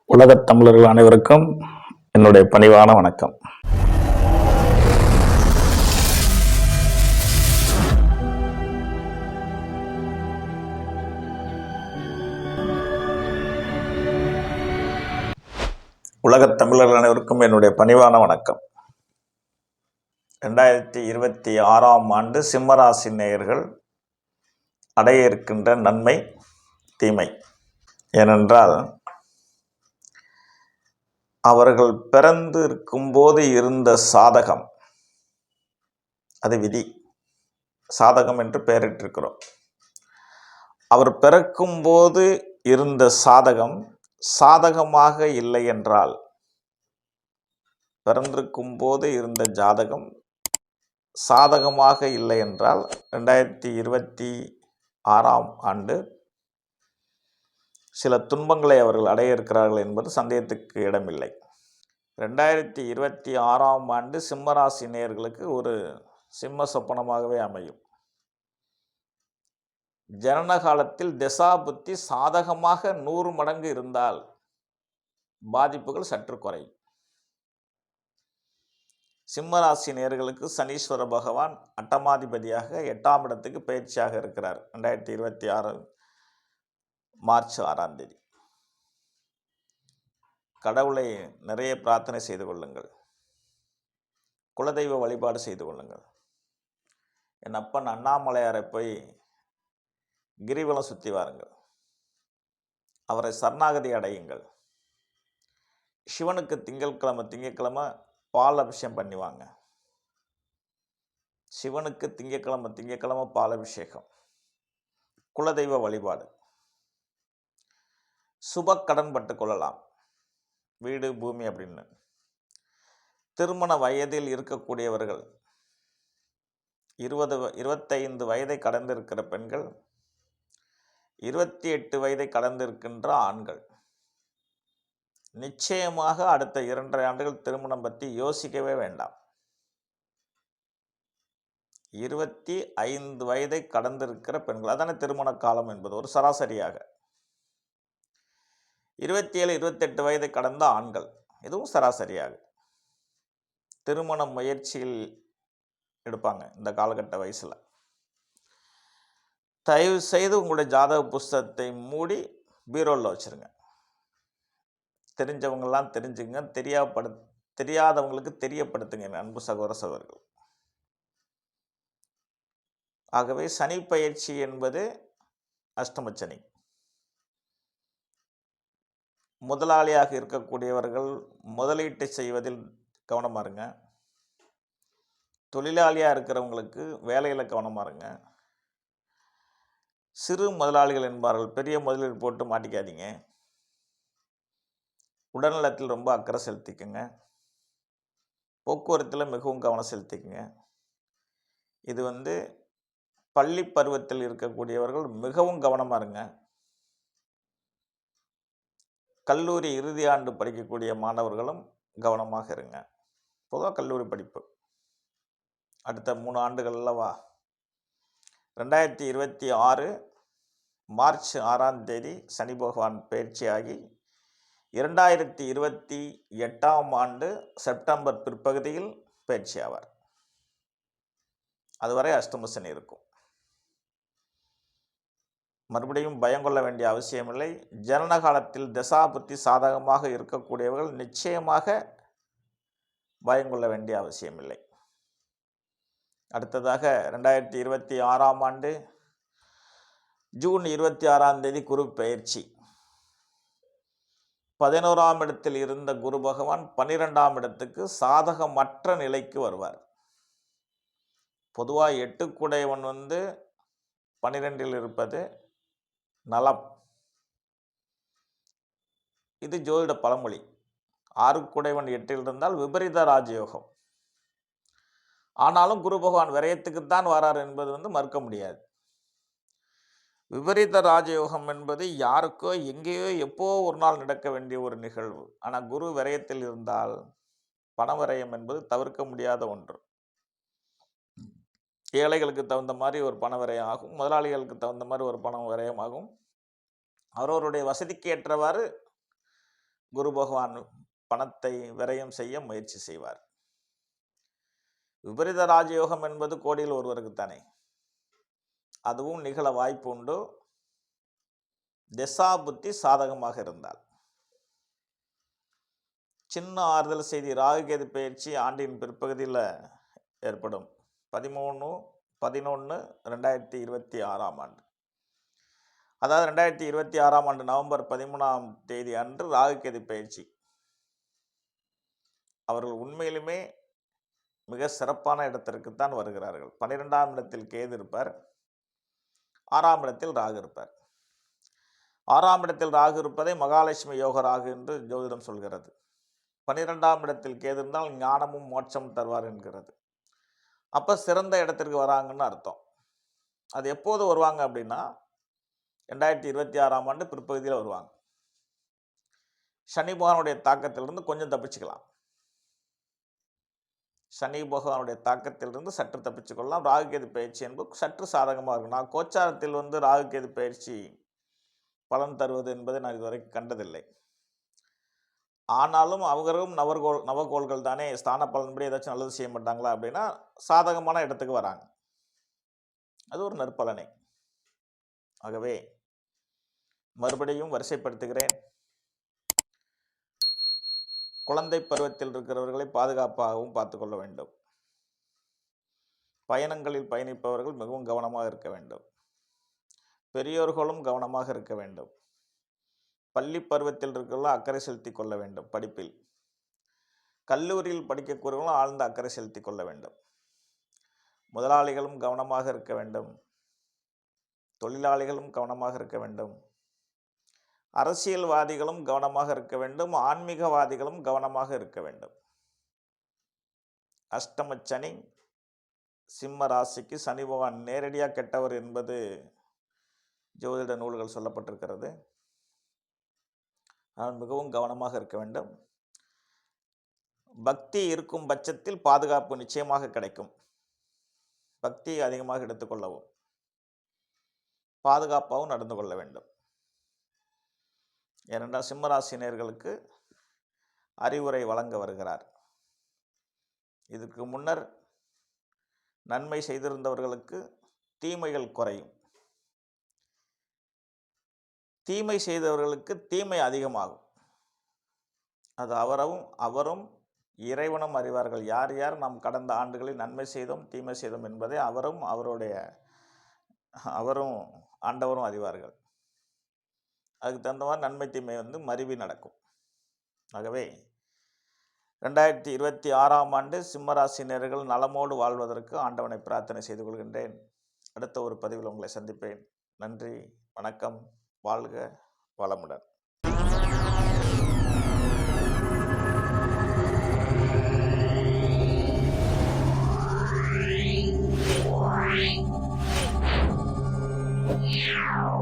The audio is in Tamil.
உலகத் தமிழர்கள் அனைவருக்கும் என்னுடைய பணிவான வணக்கம். உலகத் தமிழர்கள் அனைவருக்கும் என்னுடைய பணிவான வணக்கம். 2026ஆம் ஆண்டு சிம்மராசி நேயர்கள் அடைய இருக்கின்ற நன்மை தீமை ஏனென்றால், அவர்கள் பிறந்து இருக்கும்போது இருந்த சாதகம், அது விதி சாதகம் என்று பெயரிட்டிருக்கிறோம். அவர் பிறக்கும்போது இருந்த சாதகம் சாதகமாக இல்லை என்றால், பிறந்திருக்கும் போது இருந்த ஜாதகம் சாதகமாக இல்லை என்றால் 2026ஆம் ஆண்டு சில துன்பங்களை அவர்கள் அடைய இருக்கிறார்கள் என்பது சந்தேகத்துக்கு இடமில்லை. 2026ஆம் ஆண்டு சிம்மராசி நேயர்களுக்கு ஒரு சிம்ம சொப்பனமாகவே அமையும். ஜனன காலத்தில் திசாபுத்தி சாதகமாக 100 மடங்கு இருந்தால் பாதிப்புகள் சற்று குறையும். சிம்மராசி நேயர்களுக்கு சனீஸ்வர பகவான் அட்டமாதிபதியாக 8ஆம் இடத்துக்கு பயிற்சியாக இருக்கிறார். 2026 மார்ச் 6ஆம் தேதி. கடவுளை நிறைய பிரார்த்தனை செய்து கொள்ளுங்கள். குலதெய்வ வழிபாடு செய்து கொள்ளுங்கள். என் அப்பன் அண்ணாமலையாரை போய் கிரிவலம் சுற்றி வாருங்கள். அவரை சரணாகதி அடையுங்கள். சிவனுக்கு திங்கட்கிழமை பால் அபிஷேகம் பண்ணிவாங்க. சிவனுக்கு திங்கட்கிழமை பால் அபிஷேகம். குலதெய்வ வழிபாடு. சுப கடன் பட்டு கொள்ளலாம், வீடு பூமி அப்படின்னு. திருமண வயதில் இருக்கக்கூடியவர்கள், 25 வயதை கடந்திருக்கிற பெண்கள், 28 வயதை கடந்திருக்கின்ற ஆண்கள், நிச்சயமாக அடுத்த 2.5 ஆண்டுகள் திருமணம் பற்றி யோசிக்கவே வேண்டாம். 25 வயதை கடந்திருக்கிற பெண்கள், அதான திருமண காலம் என்பது ஒரு சராசரியாக. 27, 28 வயதை கடந்த ஆண்கள், இதுவும் சராசரியாக திருமண முயற்சியில் எடுப்பாங்க இந்த காலகட்ட வயசில். தயவு செய்து உங்களுடைய ஜாதக புஸ்தகத்தை மூடி பீரோவில் வச்சுருங்க. தெரிஞ்சவங்கெல்லாம் தெரிஞ்சுங்க, தெரியாதவங்களுக்கு தெரியப்படுத்துங்க அன்பு சகோதர சகோதரர்கள். ஆகவே சனி பயிற்சி என்பது அஷ்டமச்சனி. முதலாளியாக இருக்கக்கூடியவர்கள் முதலீட்டை செய்வதில் கவனமாக இருங்க. தொழிலாளியாக இருக்கிறவங்களுக்கு வேலையில் கவனமாக இருங்க. சிறு முதலாளிகள் என்பார்கள், பெரிய முதலீடு போட்டு மாட்டிக்காதீங்க. உடல்நலத்தில் ரொம்ப அக்கறை செலுத்திக்கங்க. போக்குவரத்தில் மிகவும் கவனம் செலுத்திக்கங்க. இது பள்ளி பருவத்தில் இருக்கக்கூடியவர்கள் மிகவும் கவனமாக இருங்க. கல்லூரி இறுதி ஆண்டு படிக்கக்கூடிய மாணவர்களும் கவனமாக இருங்க. பொதுவாக கல்லூரி படிப்பு அடுத்த 3 ஆண்டுகள் அல்லவா. 2026 மார்ச் 6ஆம் தேதி சனி பகவான் பயிற்சியாகி 2028ஆம் ஆண்டு செப்டம்பர் பிற்பகுதியில் பயிற்சி ஆவார். அதுவரை அஷ்டம சனி இருக்கும். மறுபடியும் பயம் கொள்ள வேண்டிய அவசியமில்லை. ஜனன காலத்தில் தசாபுத்தி சாதகமாக இருக்கக்கூடியவர்கள் நிச்சயமாக பயம் கொள்ள வேண்டிய அவசியமில்லை. அடுத்ததாக 2026ஆம் ஆண்டு ஜூன் 26ஆம் தேதி குரு பயிற்சி. 11ஆம் இடத்தில் இருந்த குரு பகவான் 12ஆம் இடத்துக்கு சாதகமற்ற நிலைக்கு வருவார். பொதுவாக 8 கூடையவன் 12இல் இருப்பது நலம். இது ஜோதிட பழமொழி. 6 கூடையவன் 8இல் இருந்தால் விபரீத ராஜயோகம். ஆனாலும் குரு பகவான் விரயத்துக்குத்தான் வரார் என்பது மறுக்க முடியாது. விபரீத ராஜயோகம் என்பது யாருக்கோ எங்கேயோ எப்போ ஒரு நாள் நடக்க வேண்டிய ஒரு நிகழ்வு. ஆனால் குரு விரயத்தில் இருந்தால் பண விரயம் என்பது தவிர்க்க முடியாத ஒன்று. ஏழைகளுக்கு தகுந்த மாதிரி ஒரு பண விரயம் ஆகும், முதலாளிகளுக்கு தகுந்த மாதிரி ஒரு பணம் விரயம் ஆகும். அவரவருடைய வசதிக்கு ஏற்றவாறு குரு பகவான் பணத்தை விரயம் செய்ய முயற்சி செய்வார். விபரீத ராஜயோகம் என்பது கோடியில் ஒருவருக்குத்தானே, அதுவும் நிகழ வாய்ப்பு உண்டு. திசா புத்தி சாதகமாக இருந்தால். சின்ன ஆறுதல் செய்தி, ராகுகேது பயிற்சி ஆண்டின் பிற்பகுதியில் ஏற்படும். 13/11/2026 ஆண்டு, அதாவது 2026 ஆண்டு நவம்பர் 13 அன்று ராகுகேது பயிற்சி. அவர்கள் உண்மையிலுமே மிக சிறப்பான இடத்திற்குத்தான் வருகிறார்கள். 12ஆம் இடத்தில் கேது இருப்பார், 6ஆம் இடத்தில் ராகு இருப்பார். 6ஆம் இடத்தில் ராகு இருப்பதை மகாலட்சுமி யோக ராகு என்று ஜோதிடம் சொல்கிறது. 12ஆம் இடத்தில் கேது இருந்தால் ஞானமும் மோட்சமும் தருவார் என்கிறது. அப்போ சிறந்த இடத்திற்கு வராங்கன்னு அர்த்தம். அது எப்போது வருவாங்க அப்படின்னா 2026 ஆண்டு பிற்பகுதியில் வருவாங்க. சனி பகவானுடைய தாக்கத்திலிருந்து கொஞ்சம் தப்பிச்சுக்கலாம். சனி பகவானுடைய தாக்கத்திலிருந்து சற்று தப்பிச்சுக்கொள்ளலாம். ராகுகேது பயிற்சி என்பது சற்று சாதகமாக இருக்கும். நான் கோச்சாரத்தில் ராகுகேது பயிற்சி பலன் தருவது என்பதை நான் இதுவரைக்கும் கண்டதில்லை. ஆனாலும் அவர்களும் நவகோள்கள் தானே, ஸ்தான பலன்படி ஏதாச்சும் நல்லது செய்ய மாட்டாங்களா அப்படின்னா சாதகமான இடத்துக்கு வராங்க. அது ஒரு நற்பலனை. ஆகவே மறுபடியும் வரிசைப்படுத்துகிறேன். குழந்தை பருவத்தில் இருக்கிறவர்களை பாதுகாப்பாகவும் பார்த்து கொள்ள வேண்டும். பயணங்களில் பயணிப்பவர்கள் மிகவும் கவனமாக இருக்க வேண்டும். பெரியோர்களும் கவனமாக இருக்க வேண்டும். பள்ளி பருவத்தில் இருக்கிறவர்களும் அக்கறை செலுத்தி கொள்ள வேண்டும். படிப்பில் கல்லூரியில் படிக்கக்கூடியவர்களும் ஆழ்ந்த அக்கறை செலுத்தி கொள்ள வேண்டும். முதலாளிகளும் கவனமாக இருக்க வேண்டும். தொழிலாளிகளும் கவனமாக இருக்க வேண்டும். அரசியல்வாதிகளும் கவனமாக இருக்க வேண்டும். ஆன்மீகவாதிகளும் கவனமாக இருக்க வேண்டும். அஷ்டம சனி, சிம்ம ராசிக்கு சனி பகவான் நேரடியாக கெட்டவர் என்பது ஜோதிட நூல்கள் சொல்லப்பட்டிருக்கிறது. ஆனால் மிகவும் கவனமாக இருக்க வேண்டும். பக்தி இருக்கும் பட்சத்தில் பாதுகாப்பு நிச்சயமாக கிடைக்கும். பக்தி அதிகமாக எடுத்துக்கொள்ளவும் பாதுகாப்பாகவும் நடந்து கொள்ள வேண்டும். ஏனென்றால் சிம்மராசினியர்களுக்கு அறிவுரை வழங்க வருகிறார். இதற்கு முன்னர் நன்மை செய்திருந்தவர்களுக்கு தீமைகள் குறையும். தீமை செய்தவர்களுக்கு தீமை அதிகமாகும். அது அவரும் இறைவனும் அறிவார்கள். யார் யார் நாம் கடந்த ஆண்டுகளில் நன்மை செய்தோம் தீமை செய்தோம் என்பதை அவரும் ஆண்டவரும் அறிவார்கள். அதுக்கு தகுந்த மாதிரி நன்மை தீமை மருவி நடக்கும். ஆகவே 2026 ஆண்டு சிம்மராசினியர்கள் நலமோடு வாழ்வதற்கு ஆண்டவனை பிரார்த்தனை செய்து கொள்கின்றேன். அடுத்த ஒரு பதிவில் உங்களை சந்திப்பேன். நன்றி, வணக்கம், வாழ்க வளமுடன். Yeah.